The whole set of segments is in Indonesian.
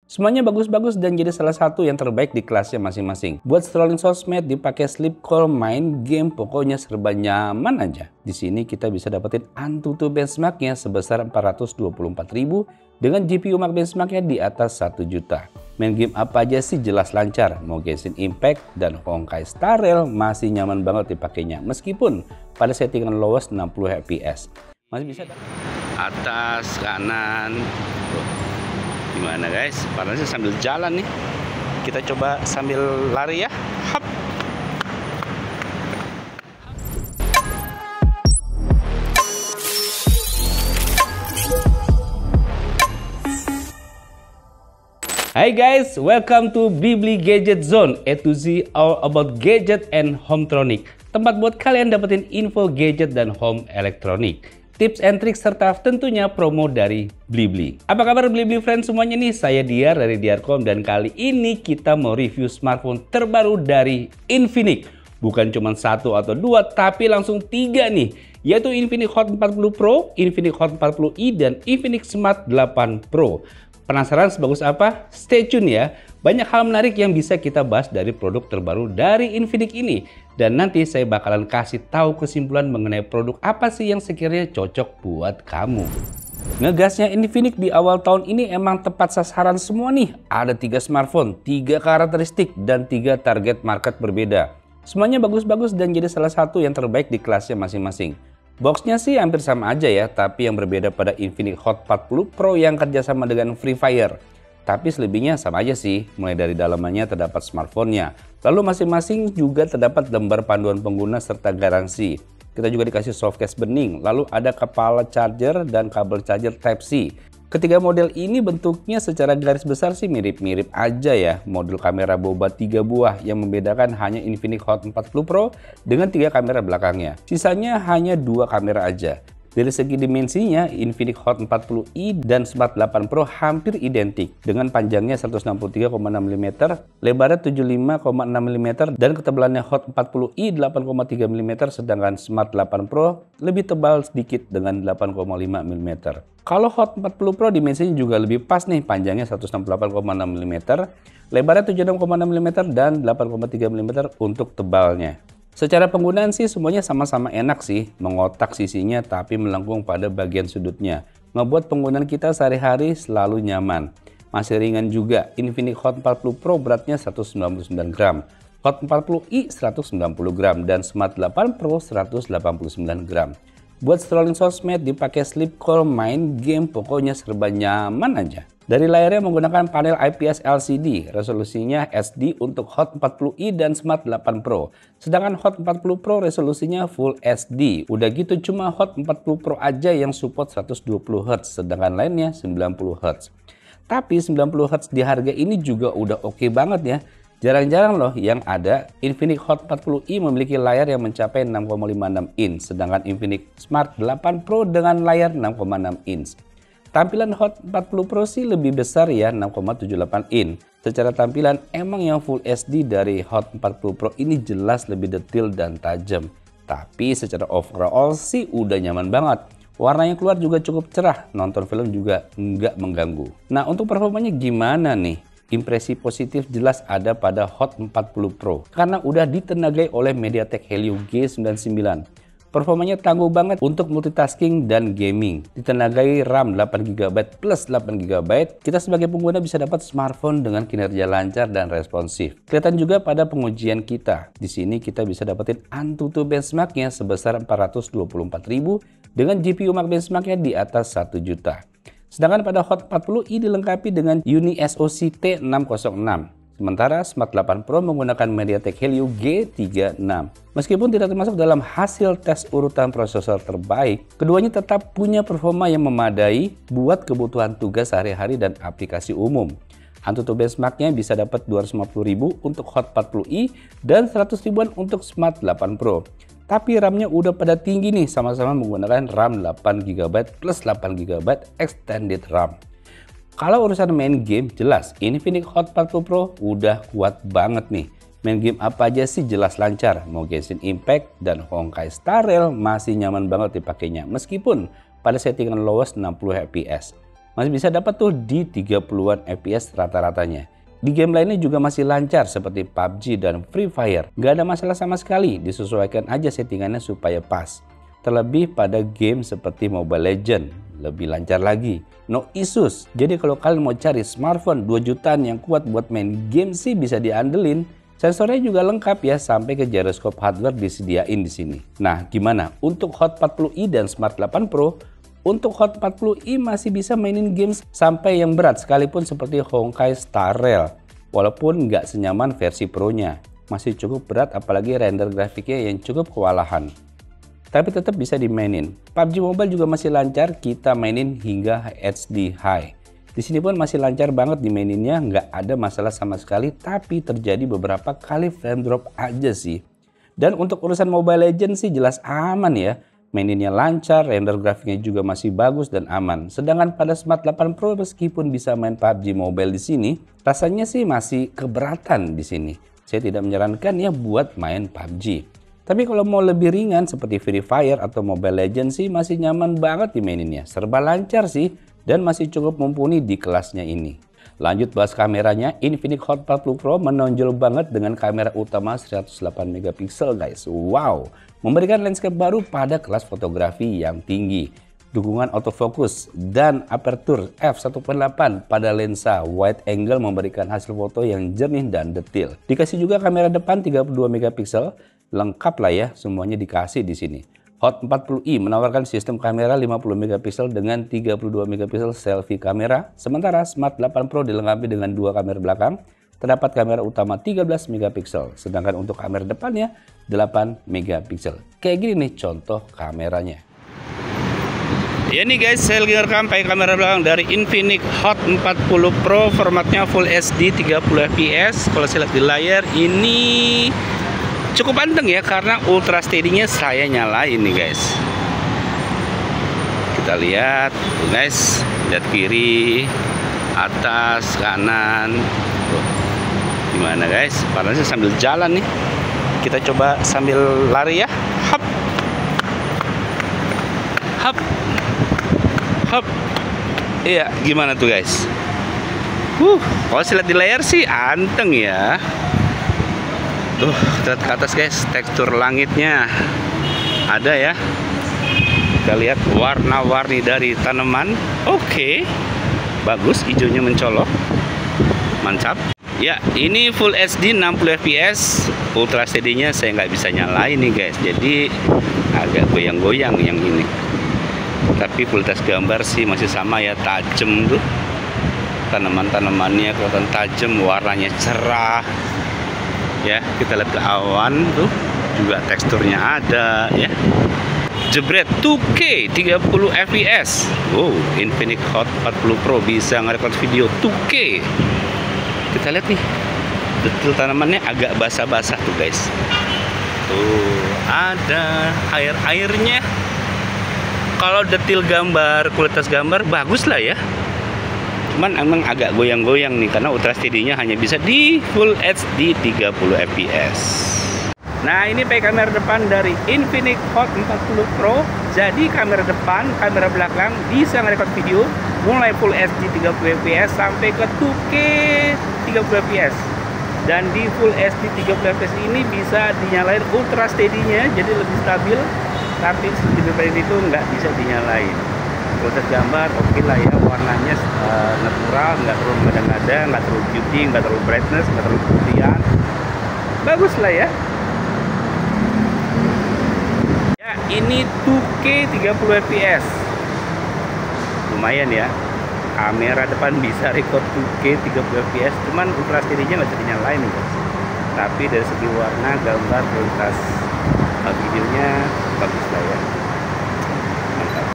Semuanya bagus-bagus dan jadi salah satu yang terbaik di kelasnya masing-masing. Buat scrolling sosmed, dipakai sleep call, main game, pokoknya serba nyaman aja. Di sini kita bisa dapetin AnTuTu benchmarknya sebesar 424.000 dengan GPU Max benchmarknya di atas 1 juta. Main game apa aja sih jelas lancar, mau Genshin Impact dan Honkai Star Rail masih nyaman banget dipakainya meskipun pada settingan lowest 60 fps. Masih bisa atas, kanan. Gimana guys, panasnya sambil jalan nih. Kita coba sambil lari ya. Hop. Hai guys, welcome to Blibli Gadget Zone, A to Z all about gadget and hometronic. Tempat buat kalian dapetin info gadget dan home elektronik, tips and tricks serta tentunya promo dari Blibli. Apa kabar Blibli friends semuanya nih? Saya Diar dari Diarcom dan kali ini kita mau review smartphone terbaru dari Infinix. Bukan cuma satu atau dua, tapi langsung tiga nih, yaitu Infinix Hot 40 Pro, Infinix Hot 40i, dan Infinix Smart 8 Pro. Penasaran sebagus apa? Stay tune ya. Banyak hal menarik yang bisa kita bahas dari produk terbaru dari Infinix ini. Dan nanti saya bakalan kasih tahu kesimpulan mengenai produk apa sih yang sekiranya cocok buat kamu. Ngegasnya Infinix di awal tahun ini emang tepat sasaran semua nih. Ada 3 smartphone, 3 karakteristik, dan 3 target market berbeda. Semuanya bagus-bagus dan jadi salah satu yang terbaik di kelasnya masing-masing. Boxnya sih hampir sama aja ya, tapi yang berbeda pada Infinix Hot 40 Pro yang kerjasama dengan Free Fire. Tapi selebihnya sama aja sih, mulai dari dalamannya terdapat smartphone-nya. Lalu masing-masing juga terdapat lembar panduan pengguna serta garansi. Kita juga dikasih softcase bening, lalu ada kepala charger dan kabel charger Type-C. Ketiga model ini bentuknya secara garis besar sih mirip-mirip aja ya. Modul kamera boba 3 buah yang membedakan hanya Infinix Hot 40 Pro dengan 3 kamera belakangnya. Sisanya hanya 2 kamera aja. Dari segi dimensinya, Infinix Hot 40i dan Smart 8 Pro hampir identik dengan panjangnya 163,6 mm, lebarnya 75,6 mm, dan ketebalannya Hot 40i 8,3 mm, sedangkan Smart 8 Pro lebih tebal sedikit dengan 8,5 mm. Kalau Hot 40 Pro dimensinya juga lebih pas nih, panjangnya 168,6 mm, lebarnya 76,6 mm, dan 8,3 mm untuk tebalnya. Secara penggunaan sih semuanya sama-sama enak sih, mengotak sisinya tapi melengkung pada bagian sudutnya. Ngebuat penggunaan kita sehari-hari selalu nyaman. Masih ringan juga, Infinix Hot 40 Pro beratnya 199 gram, Hot 40i 190 gram, dan Smart 8 Pro 189 gram. Buat scrolling sosmed, dipakai sleep call, main game, pokoknya serba nyaman aja. Dari layarnya menggunakan panel IPS LCD, resolusinya SD untuk Hot 40i dan Smart 8 Pro. Sedangkan Hot 40 Pro resolusinya Full HD. Udah gitu cuma Hot 40 Pro aja yang support 120 Hz, sedangkan lainnya 90 Hz. Tapi 90 Hz di harga ini juga udah oke banget ya. Jarang-jarang loh yang ada Infinix Hot 40i memiliki layar yang mencapai 6,56 inch, sedangkan Infinix Smart 8 Pro dengan layar 6,6 inch. Tampilan Hot 40 Pro sih lebih besar ya, 6,78 inch. Secara tampilan emang yang Full HD dari Hot 40 Pro ini jelas lebih detail dan tajam. Tapi secara overall sih udah nyaman banget. Warna yang keluar juga cukup cerah, nonton film juga nggak mengganggu. Nah untuk performanya gimana nih? Impresi positif jelas ada pada Hot 40 Pro karena udah ditenagai oleh MediaTek Helio G99. Performanya tangguh banget untuk multitasking dan gaming. Ditenagai RAM 8GB plus 8GB, kita sebagai pengguna bisa dapat smartphone dengan kinerja lancar dan responsif. Kelihatan juga pada pengujian kita. Di sini kita bisa dapetin AnTuTu benchmarknya sebesar 424.000 dengan GPU Max benchmarknya di atas 1 juta. Sedangkan pada Hot 40i dilengkapi dengan Uni SoC T606. Sementara Smart 8 Pro menggunakan MediaTek Helio G36. Meskipun tidak termasuk dalam hasil tes urutan prosesor terbaik, keduanya tetap punya performa yang memadai buat kebutuhan tugas sehari-hari dan aplikasi umum. AnTuTu benchmarknya bisa dapat 250.000 untuk Hot 40i dan 100.000-an untuk Smart 8 Pro. Tapi RAM-nya udah pada tinggi nih, sama-sama menggunakan RAM 8GB plus 8GB extended RAM. Kalau urusan main game, jelas Infinix Hot 40 Pro udah kuat banget nih. Main game apa aja sih jelas lancar, mau Genshin Impact dan Honkai Star Rail masih nyaman banget dipakainya meskipun pada settingan lowest 60 fps. masih bisa dapat tuh di 30-an FPS rata-ratanya. Di game lainnya juga masih lancar seperti PUBG dan Free Fire. Nggak ada masalah sama sekali, disesuaikan aja settingannya supaya pas. Terlebih pada game seperti Mobile Legends, lebih lancar lagi. No issues. Jadi kalau kalian mau cari smartphone 2 jutaan yang kuat buat main game sih bisa diandelin. Sensornya juga lengkap ya, sampai ke gyroscope hardware disediain di sini. Nah, gimana? Untuk Hot 40i dan Smart 8 Pro, untuk Hot 40i masih bisa mainin games sampai yang berat sekalipun seperti Honkai Star Rail. Walaupun nggak senyaman versi Pro-nya. Masih cukup berat apalagi render grafiknya yang cukup kewalahan. Tapi tetap bisa dimainin. PUBG Mobile juga masih lancar, kita mainin hingga HD High. Di sini pun masih lancar banget dimaininnya, nggak ada masalah sama sekali, tapi terjadi beberapa kali frame drop aja sih. Dan untuk urusan Mobile Legends sih jelas aman ya. Maininnya lancar, render grafiknya juga masih bagus dan aman. Sedangkan pada Smart 8 Pro meskipun bisa main PUBG Mobile di sini, rasanya sih masih keberatan di sini. Saya tidak menyarankan ya buat main PUBG. Tapi kalau mau lebih ringan seperti Free Fire atau Mobile Legends sih masih nyaman banget dimaininnya. Serba lancar sih dan masih cukup mumpuni di kelasnya ini. Lanjut bahas kameranya, Infinix Hot 40 Pro menonjol banget dengan kamera utama 108 MP guys. Wow, memberikan landscape baru pada kelas fotografi yang tinggi. Dukungan autofocus dan aperture f1.8 pada lensa wide angle memberikan hasil foto yang jernih dan detail. Dikasih juga kamera depan 32 MP, lengkap lah ya, semuanya dikasih di sini. Hot 40i menawarkan sistem kamera 50 MP dengan 32 MP selfie kamera, sementara Smart 8 Pro dilengkapi dengan 2 kamera belakang, terdapat kamera utama 13 MP, sedangkan untuk kamera depannya 8 MP. Kayak gini nih contoh kameranya. Ya nih guys, saya lagi ngerekam pakai kamera belakang dari Infinix Hot 40 Pro, formatnya Full HD 30 fps. Kalau saya lihat di layar ini cukup anteng ya, karena ultra steady-nya saya nyalain nih guys. Kita lihat tuh guys, lihat kiri, atas, kanan. Tuh. Gimana guys? Panasnya sambil jalan nih. Kita coba sambil lari ya. Hop. Hop. Hop. Iya, gimana tuh guys? Kalau saya lihat di layar sih anteng ya. Tuh, lihat ke atas guys, tekstur langitnya ada ya. Kita lihat warna-warni dari tanaman. Oke, bagus, hijaunya mencolok, mantap. Ya, ini Full HD 60 fps, ultra steady-nya saya nggak bisa nyalain nih guys, jadi agak goyang-goyang yang ini. Tapi kualitas gambar sih masih sama ya, tajam tuh. Tanaman-tanamannya kelihatan tajam, warnanya cerah. Ya, kita lihat ke awan tuh juga teksturnya ada ya. Jebret 2K 30 fps. Wow, Infinix Hot 40 Pro bisa ngerekord video 2K. Kita lihat nih, detail tanamannya agak basah-basah tuh guys. Tuh, ada air-airnya. Kalau detail gambar, kualitas gambar bagus lah ya. Cuman emang agak goyang-goyang nih karena ultra steady-nya hanya bisa di Full HD 30 fps. Nah, ini pakai kamera depan dari Infinix Hot 40 Pro. Jadi kamera depan, kamera belakang bisa ngerekord video mulai Full HD 30 fps sampai ke 2K 30 fps. Dan di Full HD 30 fps ini bisa dinyalain ultra steady-nya, jadi lebih stabil. Tapi lebih dari itu nggak bisa dinyalain. Kualitas gambar oke lah ya, warnanya natural, nggak terlalu ngada-ngada, nggak terlalu beauty, nggak terlalu brightness, nggak terlalu putihan. Bagus lah ya. Ya, ini 2K 30 fps. Lumayan ya. Kamera depan bisa record 2K 30 fps, cuman ultra steady-nya nggak bisa dinyalain nih guys. Tapi dari segi warna, gambar, kualitas videonya bagus lah ya. Mantap.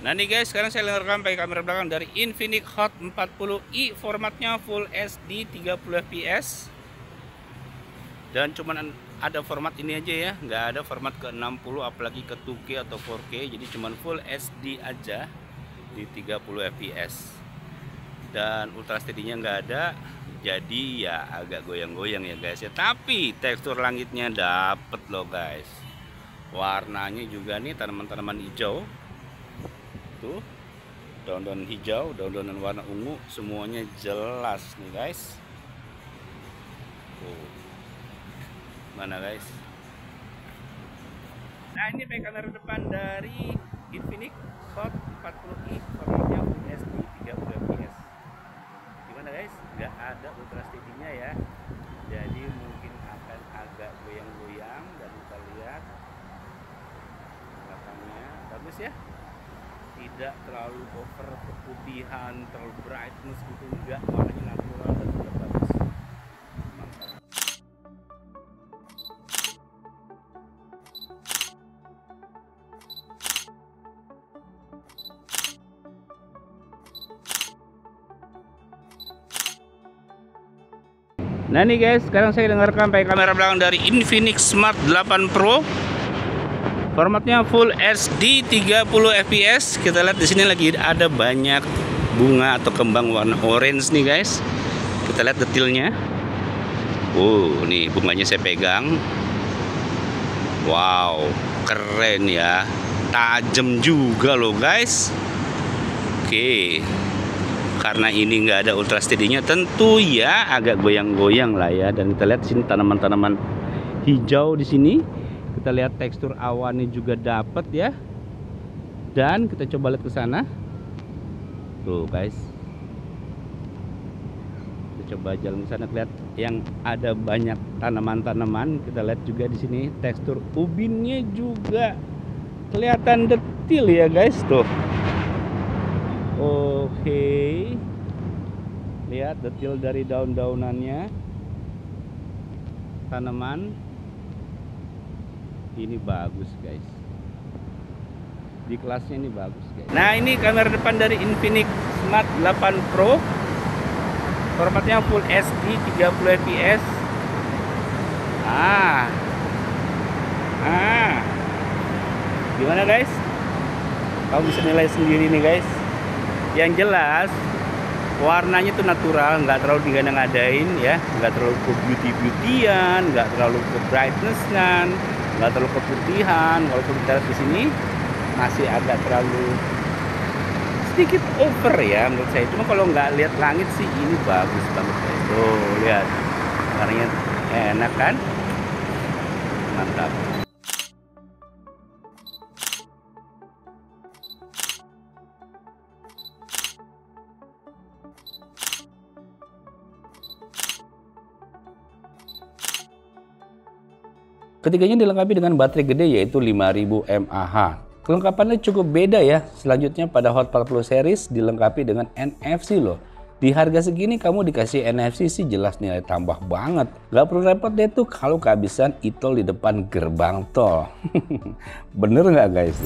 Nah nih guys, sekarang saya rekam pakai kamera belakang dari Infinix Hot 40i, formatnya Full HD 30 fps. Dan cuman ada format ini aja ya, nggak ada format ke 60 apalagi ke 2K atau 4K, jadi cuman Full HD aja di 30 fps. Dan ultra steady-nya nggak ada, jadi ya agak goyang-goyang ya guys ya. Tapi tekstur langitnya dapet loh guys. Warnanya juga nih tanaman-tanaman hijau. Tuh, daun-daun hijau, daun-daunan warna ungu, semuanya jelas nih guys. Tuh. Mana guys? Nah ini pakai kamera depan dari Infinix Hot 40i, formatnya Full HD 30 fps. Gimana guys? Nggak ada ultra steady-nya ya, jadi mungkin akan agak goyang-goyang. Dan kita lihat belakangnya bagus ya, tidak terlalu over keputihan, terlalu brightness gitu, enggak, warnanya natural dan juga bagus. Mantap. Nah nih guys, sekarang saya dengarkan pakai kamera belakang dari Infinix Smart 8 Pro. Formatnya Full HD 30 fps. Kita lihat di sini lagi ada banyak bunga atau kembang warna orange nih guys. Kita lihat detailnya. Nih bunganya saya pegang. Wow, keren ya. Tajam juga loh guys. Oke. Karena ini nggak ada ultra steady-nya, tentu ya agak goyang-goyang lah ya. Dan kita lihat di sini tanaman-tanaman hijau di sini. Kita lihat tekstur awannya juga dapat ya. Dan kita coba lihat ke sana. Tuh guys. Kita coba jalan ke sana, lihat yang ada banyak tanaman-tanaman. Kita lihat juga di sini tekstur ubinnya juga kelihatan detail ya guys tuh. Oke. Lihat detail dari daun-daunannya. Tanaman ini bagus guys, di kelasnya ini bagus guys. Nah ini kamera depan dari Infinix Smart 8 Pro, formatnya Full HD 30 fps. Gimana guys? Kamu bisa nilai sendiri nih guys. Yang jelas warnanya tuh natural, nggak terlalu digadang-gadain ya, nggak terlalu ke beauty-beautyan, nggak terlalu ke brightness-an, nggak terlalu keputihan. Walaupun kita lihat di sini masih agak terlalu sedikit over ya menurut saya. Cuma kalau nggak lihat langit sih ini bagus banget guys. Tuh lihat, warnanya enak kan, mantap. Ketiganya dilengkapi dengan baterai gede yaitu 5000 mAh. Kelengkapannya cukup beda ya. Selanjutnya pada Hot 40 series dilengkapi dengan NFC loh. Di harga segini kamu dikasih NFC sih jelas nilai tambah banget. Gak perlu repot deh tuh kalau kehabisan e-tol di depan gerbang tol. Bener nggak guys?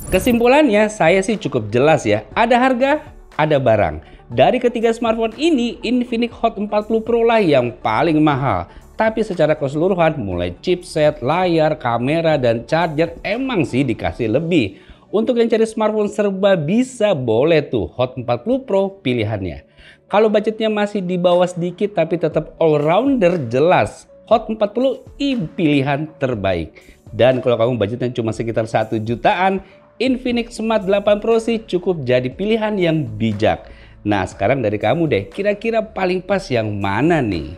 Kesimpulannya saya sih cukup jelas ya. Ada harga, ada barang. Dari ketiga smartphone ini, Infinix Hot 40 Pro lah yang paling mahal. Tapi secara keseluruhan mulai chipset, layar, kamera, dan charger emang sih dikasih lebih. Untuk yang cari smartphone serba bisa, boleh tuh Hot 40 Pro pilihannya. Kalau budgetnya masih di bawah sedikit tapi tetap all-rounder, jelas Hot 40i pilihan terbaik. Dan kalau kamu budgetnya cuma sekitar 1 jutaan, Infinix Smart 8 Pro sih cukup jadi pilihan yang bijak. Nah sekarang dari kamu deh, kira-kira paling pas yang mana nih?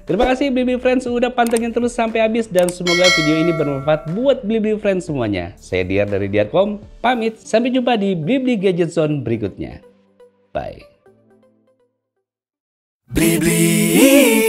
Terima kasih Blibli Friends udah pantengin terus sampai habis dan semoga video ini bermanfaat buat Blibli Friends semuanya. Saya Diar dari Diarcom, pamit. Sampai jumpa di Blibli Gadget Zone berikutnya. Bye. Blibli.